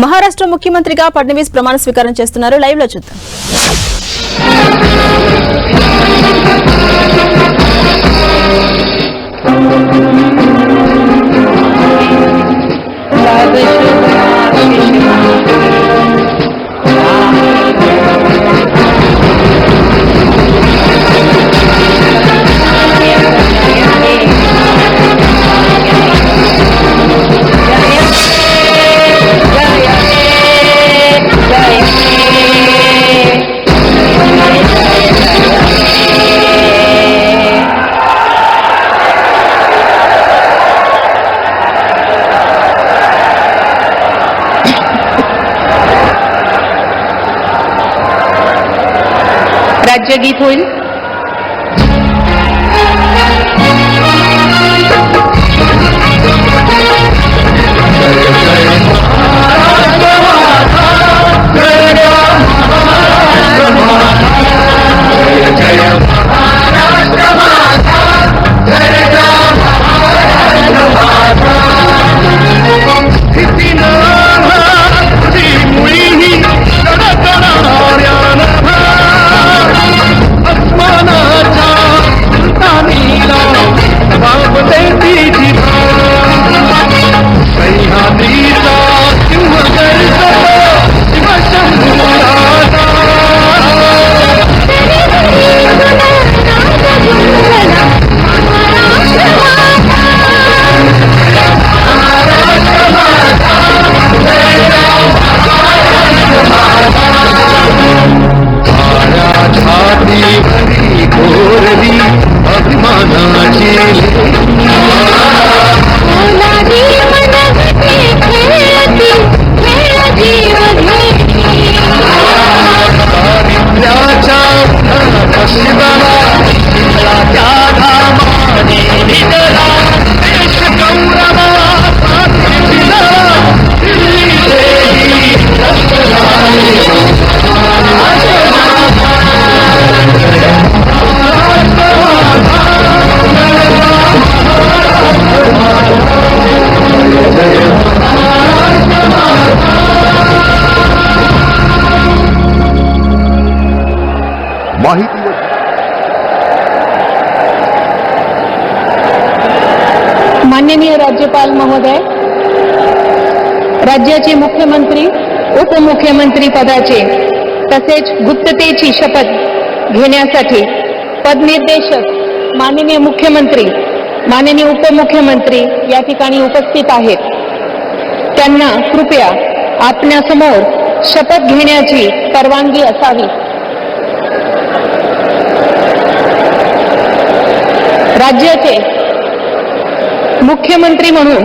మహారాష్ట్ర ముఖ్యమంత్రిగా ఫడ్నవీస్ ప్రమాణ స్వీకారం చేస్తున్నారు. లైవ్ లో చూద్దాం. राज्यगीत होईल. माननीय राज्यपाल महोदय, राज्याचे मुख्यमंत्री उपमुख्यमंत्री पदाचे तसेच गुप्ततेची शपथ घेण्यासाठी पदनिर्देशक माननीय मुख्यमंत्री माननीय उपमुख्यमंत्री या ठिकाणी उपस्थित आहेत. त्यांना कृपया आपल्यासमोर शपथ घेण्याची परवानगी असावी. राज्याचे मुख्यमंत्री म्हणून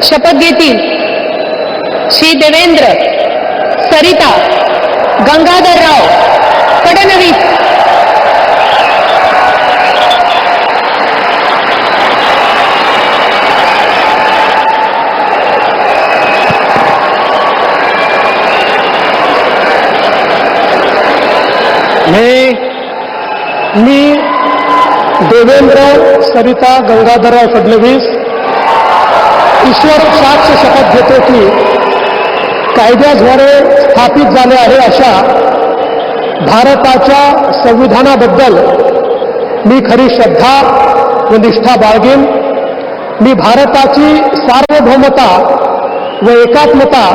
शपथ घेतील श्री देवेंद्र सरिता गंगाधरराव फडणवीस. मी देवेंद्र सरिता गंगाधरराव फडणवीस ईश्वर साक्ष शपथ घेतो की कायद्याद्वारे स्थापित झाले आहे अशा भारताच्या संविधानाबद्दल मी खरी श्रद्धा व निष्ठा बाळगेन. मी भारताची सार्वभौमता व एकात्मता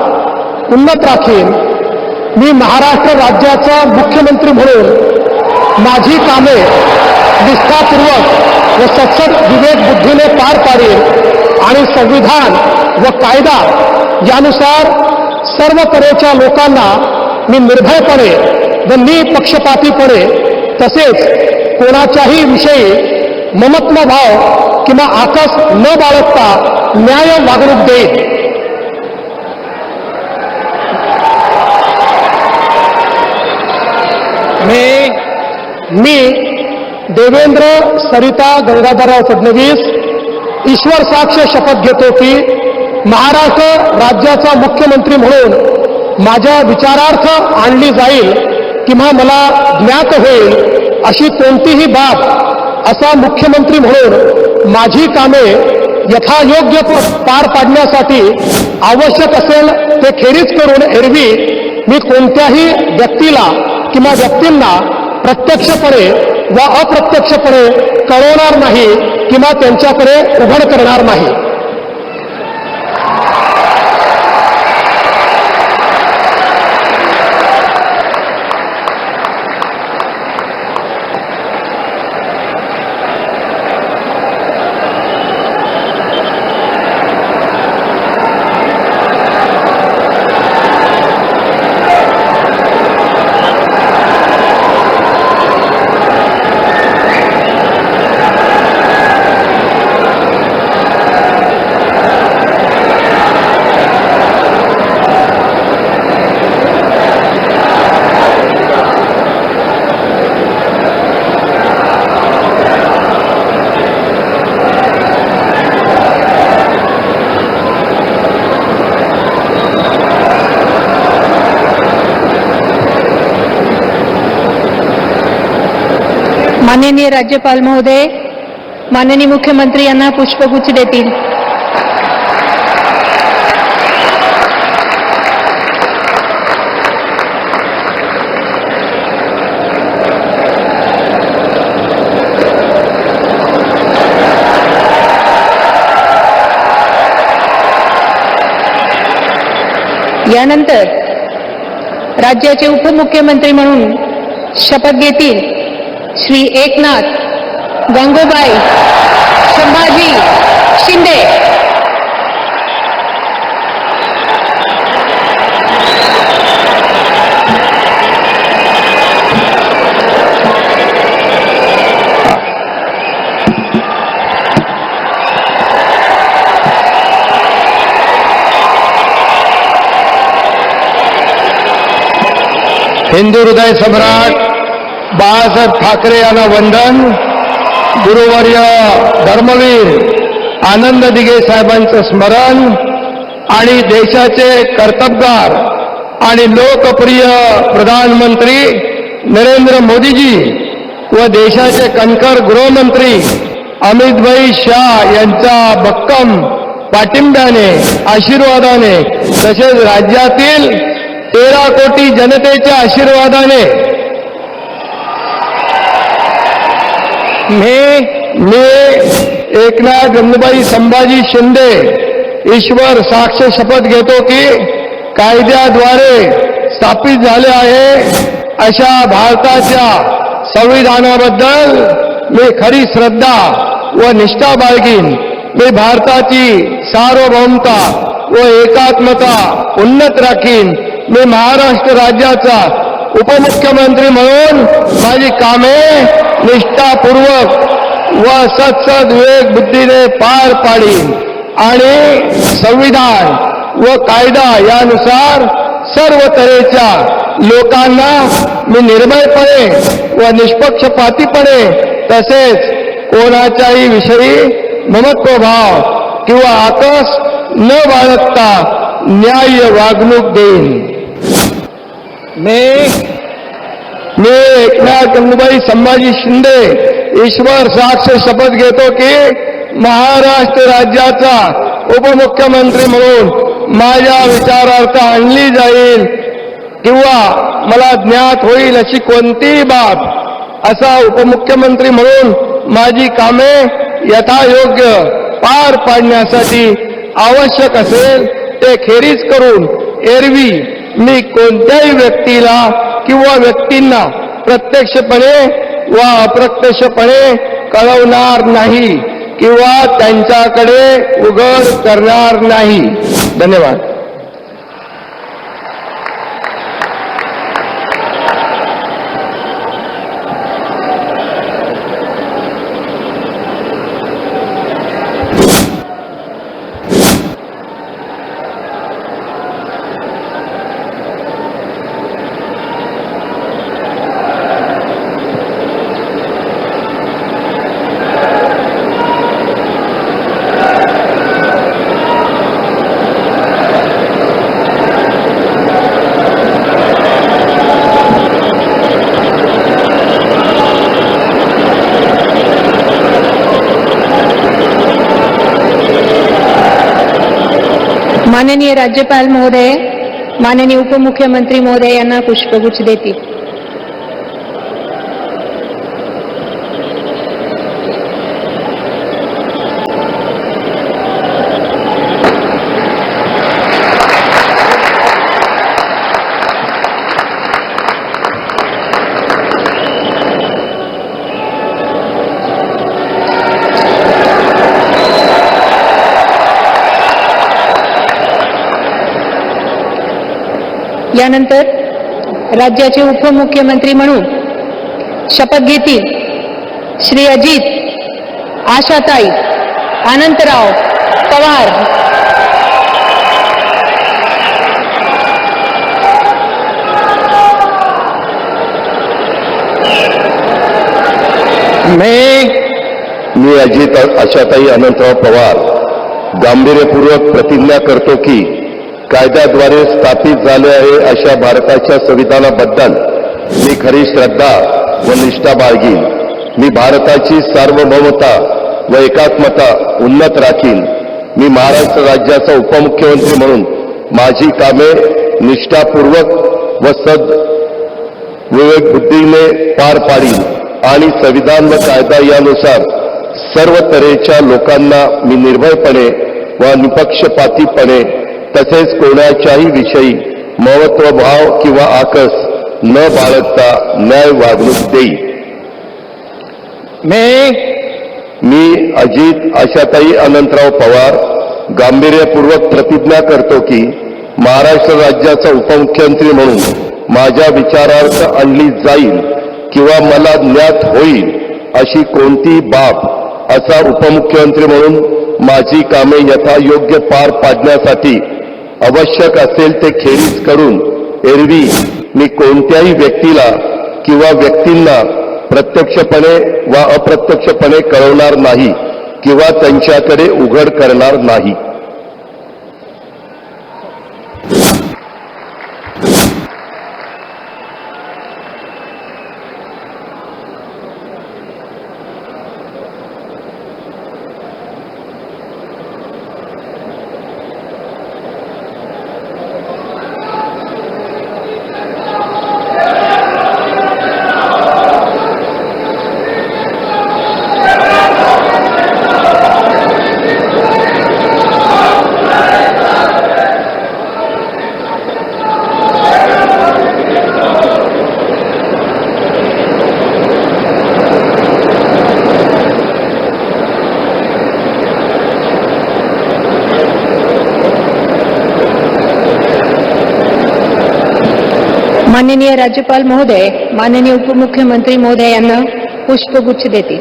उन्नत राखीन. मी महाराष्ट्र राज्याचा मुख्यमंत्री म्हणून माझी कामे निष्ठापूर्वक व सचोट विवेक बुद्धीने पार पाडेल आणि संविधान व कायदा यानुसार सर्व तऱ्हेच्या लोकांना मी निर्भयपणे व निपक्षपातीपणे तसेच कोणाच्याही विषयी ममत्व भाव किंवा आकस न बाळगता न्याय वागणूक देईल. मी देवेंद्र सरिता गंगाधरराव फडणवीस ईश्वर साक्ष शपथ घेतो की महाराष्ट्र राज्याचा मुख्यमंत्री म्हणून माझ्या विचारार्थ आणली जाईल किंवा मला ज्ञात होईल अशी कोणतीही बाब असा मुख्यमंत्री म्हणून माझी कामे यथायोग्य पार पाडण्यासाठी आवश्यक असेल ते खेरीज करून एरवी मी कोणत्याही व्यक्तीला किंवा व्यक्तींना प्रत्यक्षपणे व अप्रत्यक्षपणे कळवणार नाही किंवा त्यांच्याकडे उघड करणार नाही. माननीय राज्यपाल महोदय, माननीय मुख्यमंत्री यांना पुष्पगुच्छ देतील. यानंतर राज्याचे उपमुख्यमंत्री म्हणून शपथ घेतील श्री एकनाथ गंगूबाई संभाजी शिंदे. हिंदू हृदय सम्राट बाळासाहेब ठाकरे यांना वंदन. गुरुवर्य धर्मवीर आनंद दिघे साहेबांचं स्मरण आणि देशाचे कर्तबगार आणि लोकप्रिय प्रधानमंत्री नरेंद्र मोदीजी व देशाचे कणखर गृहमंत्री अमितभाई शाह यांच्या भक्कम पाठिंब्याने आशीर्वादाने तसेच राज्यातील 13 कोटी जनतेच्या आशीर्वादाने मी एकनाथ गंगूबाई संभाजी शिंदे ईश्वर साक्ष शपथ घेतो की कायद्याद्वारे स्थापित झाले आहे अशा भारताच्या संविधानाबद्दल मी खरी श्रद्धा व निष्ठा बाळगीन. मी भारताची सार्वभौमता व एकात्मता उन्नत राखीन. मी महाराष्ट्र राज्याचा उपमुख्यमंत्री म्हणून माझी कामे निष्ठापूर्वक व सत्सद विवेक बुद्धीने पार पाडीन आणि संविधान व कायदा यानुसार सर्व तऱ्हेच्या लोकांना मी निर्भयपणे व निष्पक्षपातीपणे तसेच कोणाच्याही विषयी ममत्वभाव किंवा आकस न बाळगता न्याय्य वागणूक देईन. मी एकनाथ गंगूबाई संभाजी शिंदे ईश्वर साक्ष शपथ घेतो की महाराष्ट्र राज्याचा उपमुख्यमंत्री म्हणून माझ्या विचारार्थ आणली जाईल किंवा मला ज्ञात होईल अशी कोणतीही बाब असा उपमुख्यमंत्री म्हणून माझी कामे यथायोग्य पार पाडण्यासाठी आवश्यक असेल ते खेरीज करून एरवी मी कोणत्याही व्यक्तीला किंवा व्यक्तींना प्रत्यक्षपणे व अप्रत्यक्षपणे कळवणार नाही किंवा त्यांच्याकडे उघड करणार नाही. धन्यवाद. माननीय राज्यपाल महोदय, माननीय उपमुख्यमंत्री महोदय यांना पुष्पगुच्छ देतील. यानंतर राज्याचे उपमुख्यमंत्री म्हणून शपथ घेतील श्री अजित आशाताई अनंतराव पवार. मी अजित आशाताई अनंतराव पवार गांभीर्यपूर्वक प्रतिज्ञा करतो की कायद्याद्वारे स्थापित झाले आहे अशा भारताच्या संविधानाबद्दल मी खरी श्रद्धा व निष्ठा बाळगीन. मी भारताची सार्वभौमता व एकात्मता उन्नत राखीन. मी महाराष्ट्र राज्याचा उपमुख्यमंत्री म्हणून माझी कामे निष्ठापूर्वक व विवेक बुद्धीने पार पाडीन आणि संविधान व कायदा यानुसार सर्व तऱ्हेच्या लोकांना मी निर्भयपणे व निपक्षपातीपणे तसेच कोणाच्याही विषयी महत्वभाव किंवा आकस न बाळगता न्याय वागणूक देईल. मी अजित आशाताई अनंतराव पवार गांभीर्यपूर्वक प्रतिज्ञा करतो की महाराष्ट्र राज्याचा उपमुख्यमंत्री म्हणून माझ्या विचारार्थ आणली जाईल किंवा मला ज्ञात होईल अशी कोणती बाब असा उपमुख्यमंत्री म्हणून माझी कामे यथायोग्य पार पाडण्यासाठी आवश्यक असेल ते खेरीज करून एरवी मी कोणत्याही व्यक्तीला किंवा व्यक्तींना प्रत्यक्षपणे वा अप्रत्यक्षपणे कळवणार नाही किंवा त्यांच्याकडे उघड करणार नाही. माननीय राज्यपाल महोदय, माननीय उपमुख्यमंत्री महोदय यांना पुष्पगुच्छ देतील.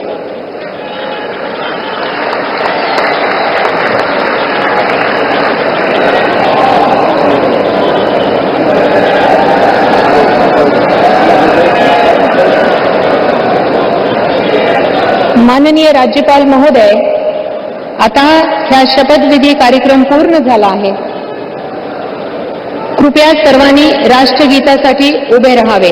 माननीय राज्यपाल महोदय, आता ह्या शपथविधी कार्यक्रम पूर्ण झाला आहे. कृपया सर्वांनी राष्ट्रगीतासाठी उभे राहावे.